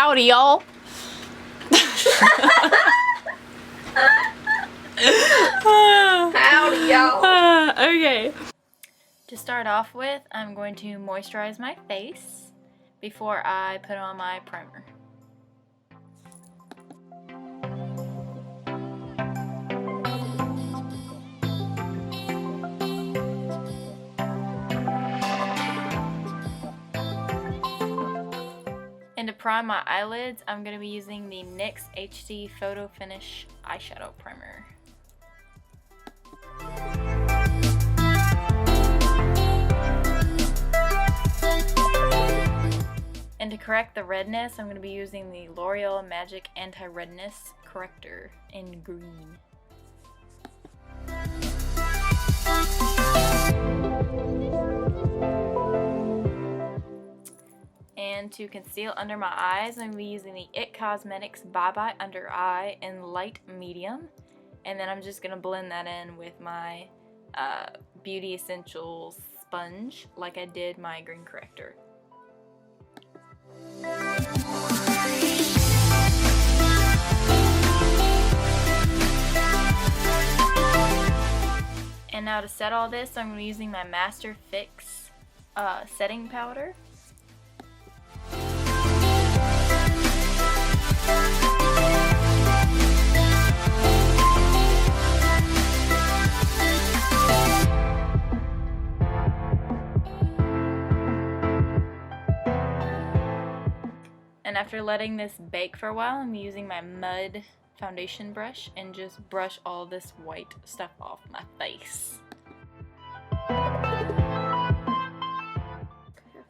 Howdy, y'all. Howdy, y'all. Okay. To start off with, I'm going to moisturize my face before I put on my primer. And to prime my eyelids, I'm going to be using the NYX HD Photo Finish Eyeshadow Primer. And to correct the redness, I'm going to be using the L'Oreal Magic Anti-Redness Corrector in green. And to conceal under my eyes, I'm going to be using the IT Cosmetics Bye Bye Under Eye in light medium. And then I'm just going to blend that in with my Beauty Essentials sponge like I did my green corrector. And now to set all this, I'm going to be using my Master Fix setting powder. And after letting this bake for a while, I'm using my Mud foundation brush and just brush all this white stuff off my face.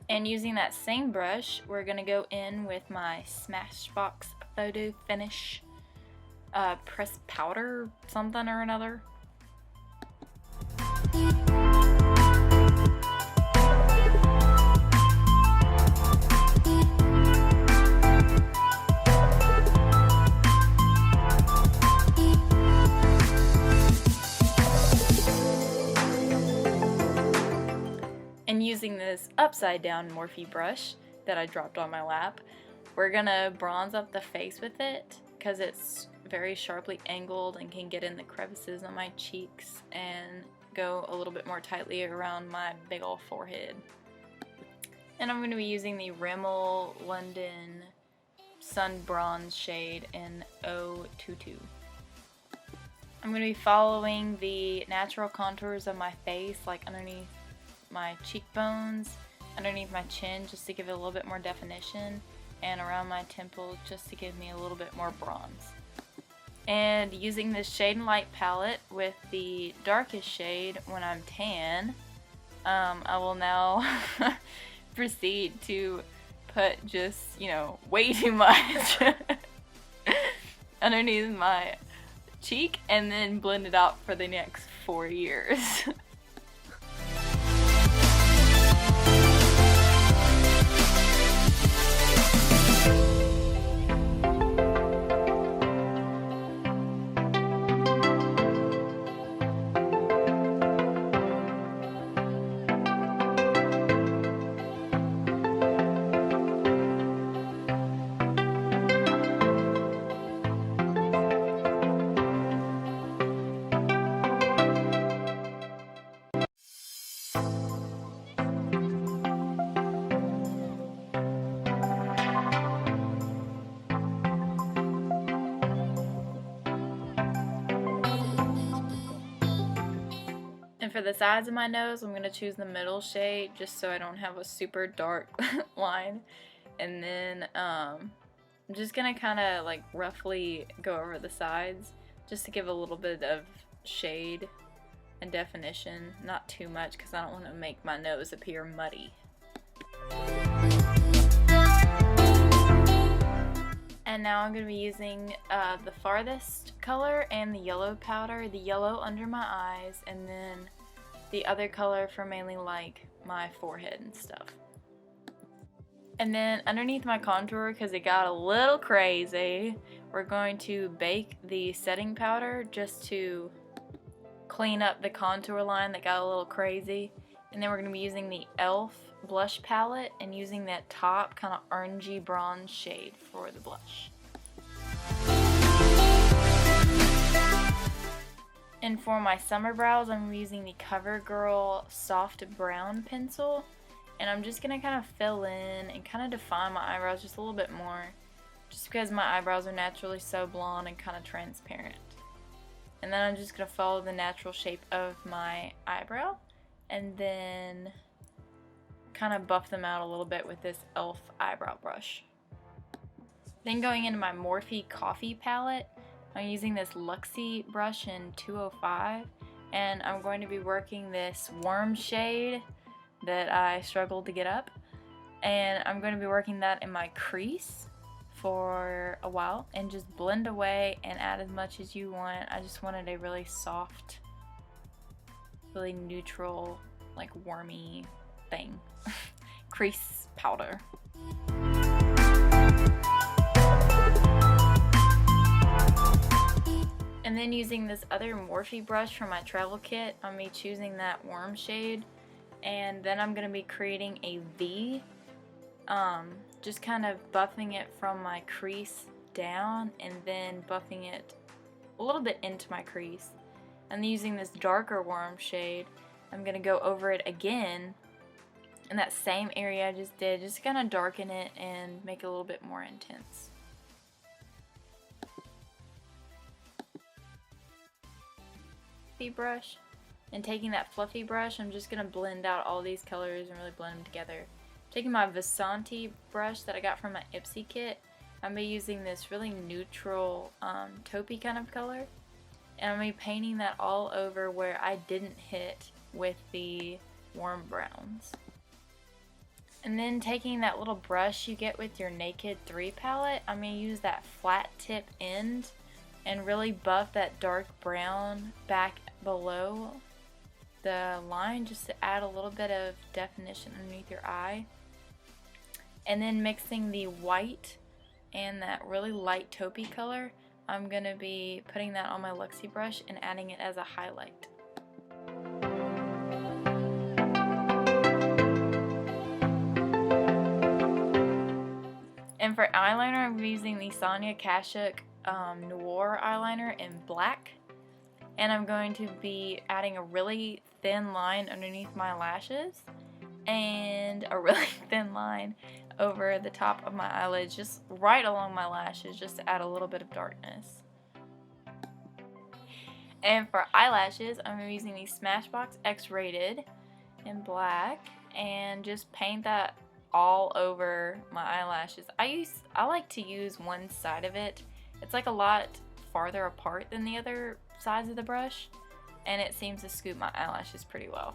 And using that same brush, we're going to go in with my Smashbox Photo Finish press powder something or another. And using this upside down Morphe brush that I dropped on my lap, we're gonna bronze up the face with it because it's very sharply angled and can get in the crevices on my cheeks and go a little bit more tightly around my big ol' forehead. And I'm gonna be using the Rimmel London Sun Bronze shade in 022. I'm gonna be following the natural contours of my face, like underneath my cheekbones, underneath my chin, just to give it a little bit more definition, and around my temples just to give me a little bit more bronze. And using this Shade and Light palette with the darkest shade when I'm tan, I will now proceed to put just, way too much underneath my cheek and then blend it out for the next 4 years. And for the sides of my nose, I'm going to choose the middle shade just so I don't have a super dark line. And then I'm just going to kind of like roughly go over the sides just to give a little bit of shade and definition. Not too much because I don't want to make my nose appear muddy. And now I'm going to be using the farthest color and the yellow powder, the yellow under my eyes, and then the other color for mainly like my forehead and stuff. And then underneath my contour, because it got a little crazy, we're going to bake the setting powder just to clean up the contour line that got a little crazy. And then we're going to be using the e.l.f. blush palette and using that top kind of orangey bronze shade for the blush. And for my summer brows, I'm using the CoverGirl Soft Brown pencil. And I'm just going to kind of fill in and kind of define my eyebrows just a little bit more. Just because my eyebrows are naturally so blonde and kind of transparent. And then I'm just going to follow the natural shape of my eyebrow. And then kind of buff them out a little bit with this e.l.f. eyebrow brush. Then going into my Morphe Coffee palette, I'm using this Luxie brush in 205. And I'm going to be working this warm shade that I struggled to get up, and I'm going to be working that in my crease for a while and just blend away and add as much as you want. I just wanted a really soft, really neutral, like wormy thing. Crease powder. And then using this other Morphe brush from my travel kit, I'm going to be choosing that warm shade. And then I'm going to be creating a V, just kind of buffing it from my crease down and then buffing it a little bit into my crease. And using this darker warm shade, I'm going to go over it again in that same area I just did, just kind of darken it and make it a little bit more intense. Brush. And taking that fluffy brush, I'm just going to blend out all these colors and really blend them together. Taking my Vasanti brush that I got from my Ipsy kit, I'm going to be using this really neutral taupey kind of color. And I'm going to be painting that all over where I didn't hit with the warm browns. And then taking that little brush you get with your Naked 3 palette, I'm going to use that flat tip end and really buff that dark brown back below the line just to add a little bit of definition underneath your eye. And then mixing the white and that really light taupey color, I'm going to be putting that on my Luxie brush and adding it as a highlight. And for eyeliner, I'm using the Sonia Kashuk Noir eyeliner in black. And I'm going to be adding a really thin line underneath my lashes and a really thin line over the top of my eyelids, just right along my lashes, just to add a little bit of darkness. And for eyelashes, I'm using the Smashbox X-Rated in black and just paint that all over my eyelashes. I like to use one side of it. It's like a lot farther apart than the other sides of the brush, and it seems to scoop my eyelashes pretty well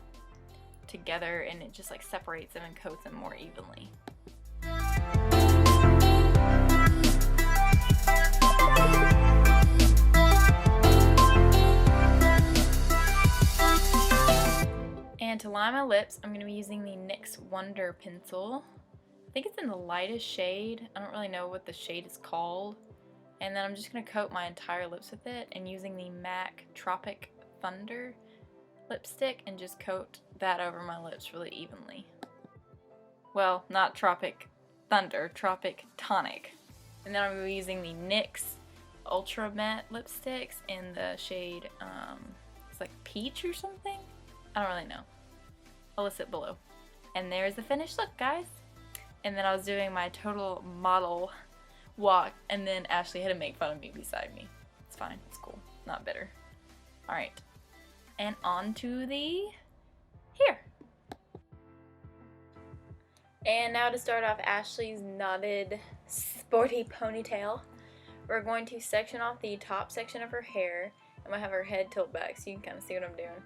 together, and it just like separates them and coats them more evenly. And to line my lips, I'm going to be using the NYX Wonder pencil. I think it's in the lightest shade. I don't really know what the shade is called. And then I'm just going to coat my entire lips with it and using the MAC Tropic Thunder lipstick and just coat that over my lips really evenly. Well, not Tropic Thunder, Tropic Tonic. And then I'm going to be using the NYX Ultra Matte lipsticks in the shade, it's like peach or something? I don't really know. I'll list it below. And there's the finished look, guys. And then I was doing my total model walk, and then Ashley had to make fun of me beside me. It's fine, it's cool, not bitter. Alright, and on to the hair. And now to start off Ashley's knotted sporty ponytail, we're going to section off the top section of her hair. I'm going to have her head tilt back so you can kind of see what I'm doing.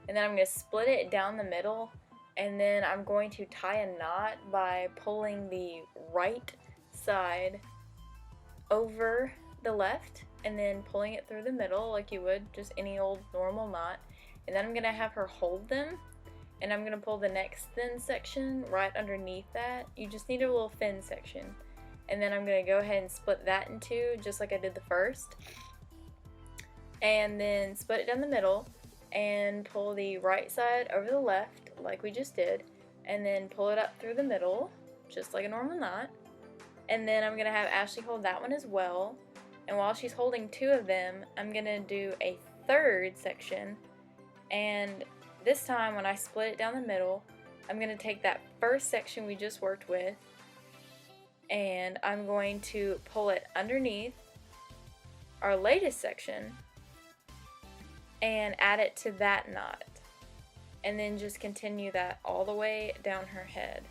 And then I'm going to split it down the middle, and then I'm going to tie a knot by pulling the right side over the left and then pulling it through the middle like you would just any old normal knot. And then I'm going to have her hold them, and I'm going to pull the next thin section right underneath that. You just need a little thin section. And then I'm going to go ahead and split that in two just like I did the first. And then split it down the middle and pull the right side over the left like we just did. and then pull it up through the middle, just like a normal knot. And then I'm going to have Ashley hold that one as well. And while she's holding 2 of them, I'm going to do a 3rd section. And this time when I split it down the middle, I'm going to take that first section we just worked with, and I'm going to pull it underneath our latest section and add it to that knot. And then just continue that all the way down her head.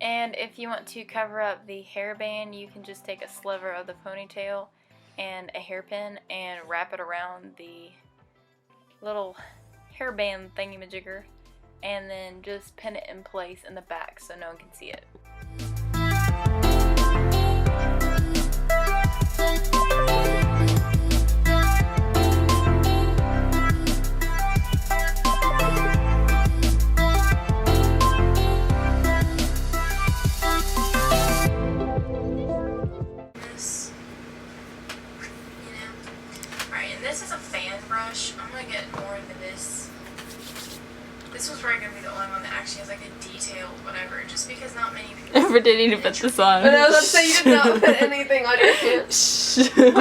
And if you want to cover up the hairband, you can just take a sliver of the ponytail and a hairpin and wrap it around the little hairband thingamajigger, and then just pin it in place in the back so no one can see it. This is a fan brush. I'm gonna get more into this. This was probably gonna be the only one that actually has like a detailed whatever, just because not many people ever did need to put this on. But I was about to say, you did not put anything on your hands.